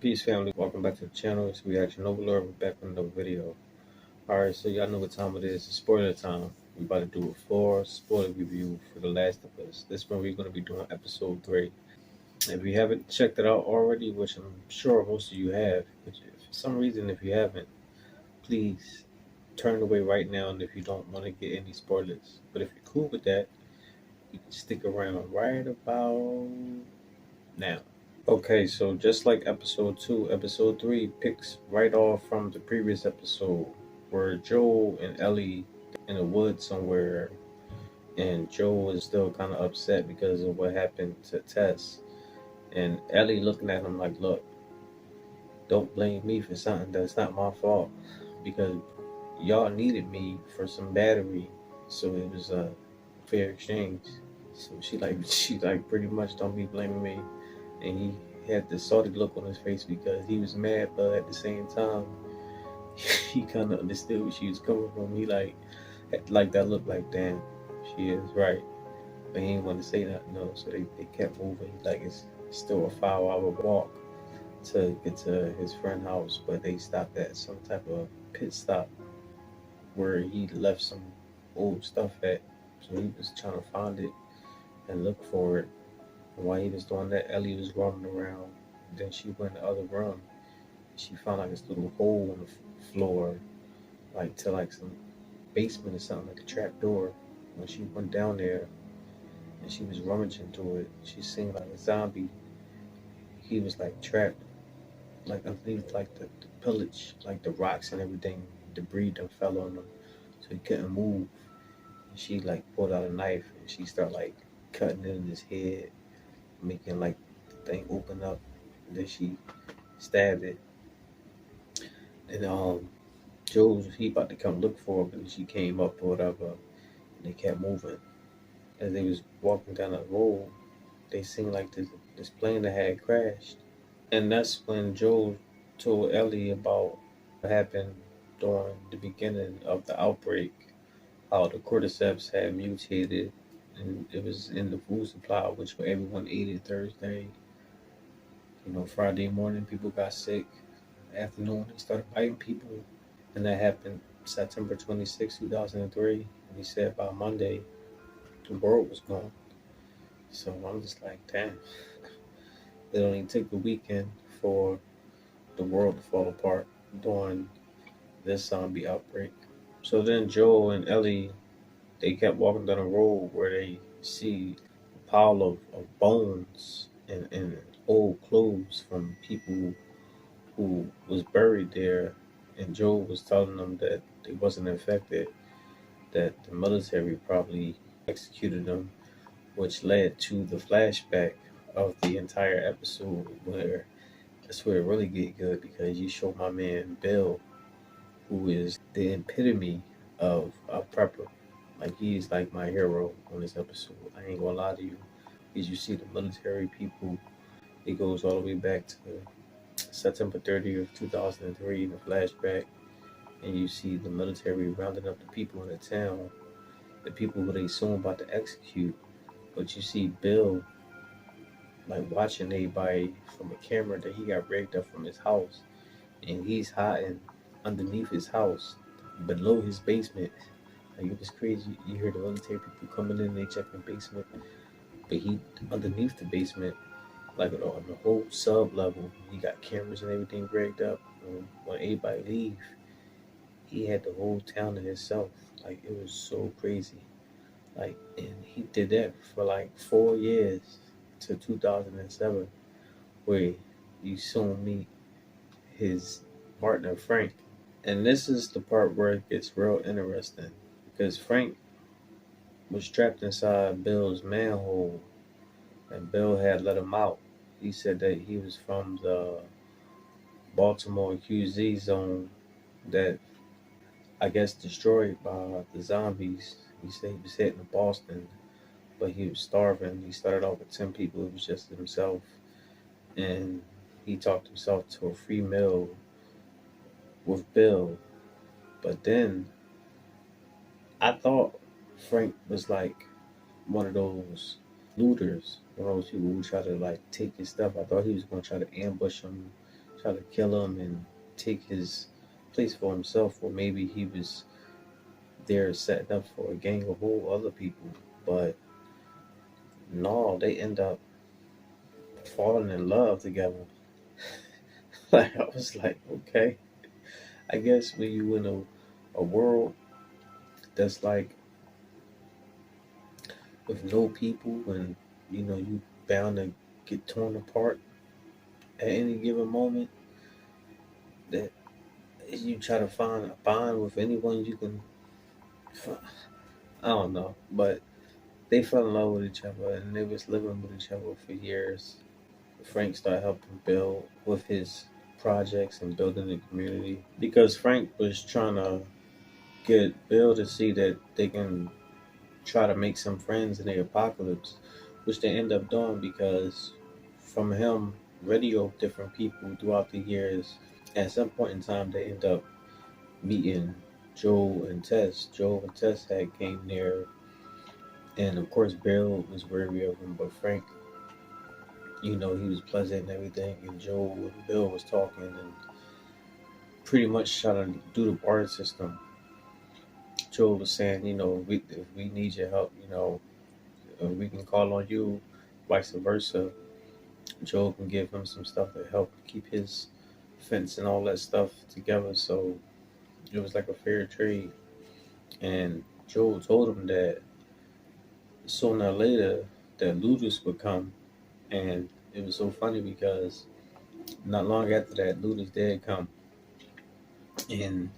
Peace family, welcome back to the channel. It's Reaction Overlord. We're back with another video. Alright, so y'all know what time it is. It's spoiler time. We're about to do a full spoiler review for The Last of Us. This one we're going to be doing episode 3. If you haven't checked it out already, which I'm sure most of you have, but for some reason if you haven't, please turn away right now and if you don't want to get any spoilers. But if you're cool with that, you can stick around right about now. Okay, so just like episode 2, episode 3 picks right off from the previous episode where Joel and Ellie in the woods somewhere, and Joel is still kind of upset because of what happened to Tess. And Ellie looking at him like, look, don't blame me for something that's not my fault because y'all needed me for some battery, so it was a fair exchange. So she like pretty much don't be blaming me. And he had this salty look on his face because he was mad, but at the same time, he kind of understood where she was coming from. He like that look like, damn, she is right. But he didn't want to say nothing, no. So they kept moving. Like it's still a 5-hour walk to get to his friend's house, but they stopped at some type of pit stop where he left some old stuff at. So he was trying to find it and look for it. And while he was doing that, Ellie was roaming around. Then she went in the other room. She found like this little hole in the floor, like to like some basement or something, like a trap door. When she went down there and she was rummaging through it, she seen like a zombie. He was like trapped, like underneath like the pillage, like the rocks and everything, debris that fell on him, so he couldn't move. And she like pulled out a knife and she started like cutting it in his head, making like the thing open up. And then she stabbed it. And Joe, he about to come look for her, but she came up or whatever, and they kept moving. As they was walking down the road, they seen like this plane that had crashed. And that's when Joe told Ellie about what happened during the beginning of the outbreak, how the cordyceps had mutated, and it was in the food supply, which everyone ate it Thursday. Friday morning, people got sick. Afternoon, they started biting people. And that happened September 26, 2003. And he said by Monday, the world was gone. So I'm just like, damn. It only took the weekend for the world to fall apart during this zombie outbreak. So then Joel and Ellie, they kept walking down a road where they see a pile of bones and old clothes from people who was buried there. And Joel was telling them that they wasn't infected, that the military probably executed them, which led to the flashback of the entire episode where that's where it really get good because you show my man Bill, who is the epitome of a prepper. Like he's like my hero on this episode. I ain't gonna lie to you. Because you see the military people, it goes all the way back to September 30th, 2003 in the flashback. And you see the military rounding up the people in the town, the people who they soon about to execute. But you see Bill like watching everybody from a camera that he got rigged up from his house, and he's hiding underneath his house, below his basement. Like it was crazy. You hear the military people coming in, they checking the basement, but he underneath the basement, like on the whole sub level, he got cameras and everything rigged up. And when everybody leave, he had the whole town to himself. Like it was so crazy. Like, and he did that for like 4 years to 2007, where you soon meet his partner Frank. And this is the part where it gets real interesting because Frank was trapped inside Bill's manhole and Bill had let him out. He said that he was from the Baltimore QZ zone that I guess destroyed by the zombies. He said he was heading to Boston, but he was starving. He started off with 10 people. It was just himself. And he talked himself to a free meal with Bill. But then I thought Frank was like one of those looters, one of those people who try to like take his stuff. I thought he was going to try to ambush him, try to kill him and take his place for himself, or maybe he was there setting up for a gang of whole other people. But no, they end up falling in love together. Like I was like, okay, I guess when you in a world that's like with no people, and you bound to get torn apart at any given moment, that you try to find a bond with anyone you can. I don't know, but they fell in love with each other and they was living with each other for years. Frank started helping Bill with his projects and building the community because Frank was trying to get Bill to see that they can try to make some friends in the apocalypse, which they end up doing because from him radio different people throughout the years. At some point in time, they end up meeting Joe and Tess. Joe and Tess had came there, and of course Bill was wary of him, but Frank, he was pleasant and everything, and Joe and Bill was talking and pretty much trying to do the barter system. Joe was saying, if we need your help, we can call on you, vice versa. Joe can give him some stuff to help keep his fence and all that stuff together. So it was like a fair trade. And Joe told him that sooner or later that Ludus would come. And it was so funny because not long after that, Ludus did come. And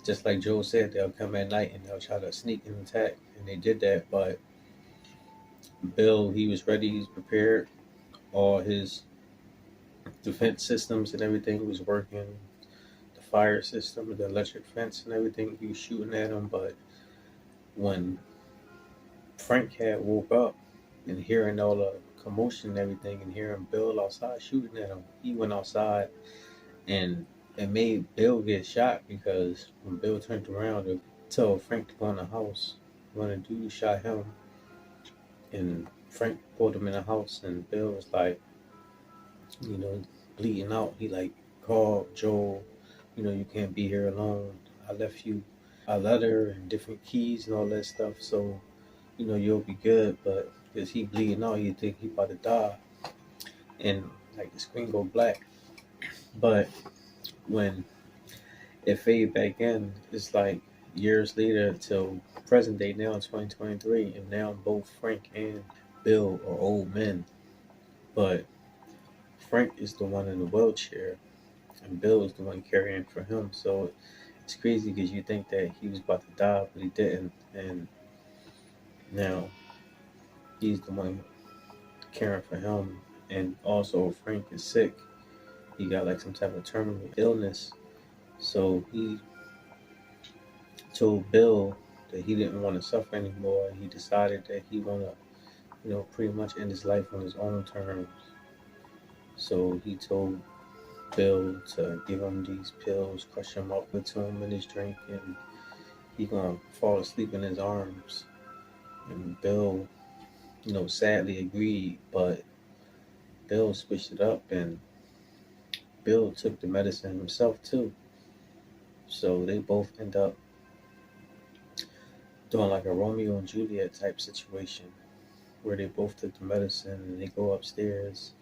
just like Joe said, they'll come at night and they'll try to sneak and attack. And they did that, but Bill, he was ready, he's prepared. All his defense systems and everything was working. The fire system, the electric fence and everything, he was shooting at him. But when Frank had woke up and hearing all the commotion and everything and hearing Bill outside shooting at him, he went outside and it made Bill get shot because when Bill turned around to tell Frank to go in the house, one of the dudes shot him and Frank pulled him in the house and Bill was like, you know, bleeding out. He like called Joel, you can't be here alone. I left you a letter and different keys and all that stuff, so you'll be good. But because he bleeding out, you think he about to die, and like the screen go black. But when it fade back in, it's like years later till present day now in 2023, and now both Frank and Bill are old men, but Frank is the one in the wheelchair and Bill is the one carrying for him. So it's crazy because you think that he was about to die, but he didn't, and now he's the one caring for him. And also, Frank is sick. He got like some type of terminal illness. So he told Bill that he didn't want to suffer anymore. He decided that he want to, pretty much end his life on his own terms. So he told Bill to give him these pills, crush him up with him in his drink, and he gonna fall asleep in his arms. And Bill, sadly agreed, but Bill switched it up and Bill took the medicine himself too. So they both end up doing like a Romeo and Juliet type situation where they both took the medicine and they go upstairs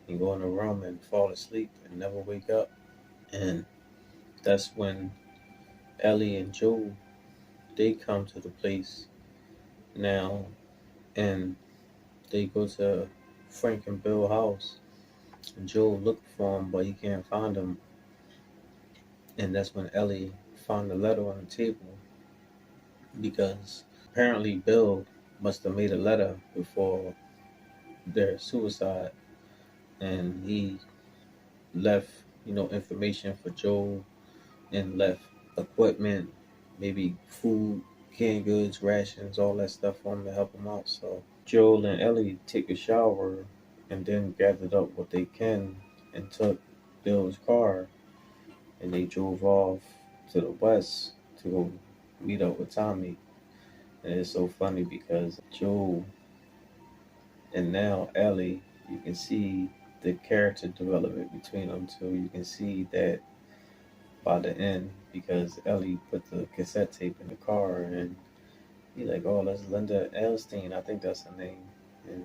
and go in a room and fall asleep and never wake up. And that's when Ellie and Joe they come to the place now and they go to Frank and Bill's house. And Joe looked for him but he can't find him. And that's when Ellie found the letter on the table because apparently Bill must have made a letter before their suicide and he left, information for Joe and left equipment, maybe food, canned goods, rations, all that stuff for him to help him out. So Joel and Ellie take a shower and then gathered up what they can and took Bill's car and they drove off to the west to go meet up with Tommy. And it's so funny because Joel and now Ellie, you can see the character development between them two. You can see that by the end because Ellie put the cassette tape in the car and he like, oh, that's Linda Elstein. I think that's her name. And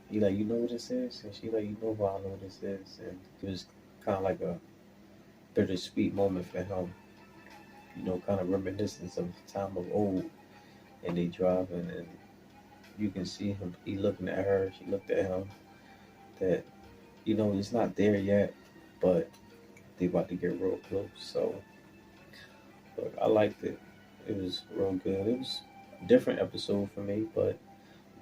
he like, you know what this is? And she like, you know why I know what this is. And it was kind of like a bittersweet moment for him. Kind of reminiscence of the time of old. And they driving and you can see him. He looking at her. She looked at him. That it's not there yet, but they about to get real close. So look, I liked it. It was real good. It was a different episode for me, but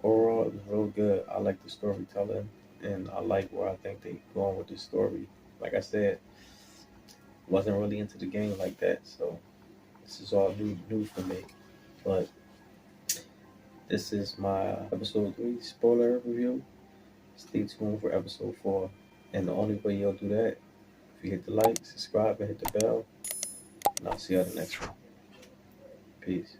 overall it was real good. I like the storytelling, and I like where I think they going with the story. Like I said, wasn't really into the game like that, so this is all new for me. But this is my episode 3 spoiler review. Stay tuned for episode 4. And the only way you'll do that, if you hit the like, subscribe, and hit the bell, and I'll see you on the next one. Peace.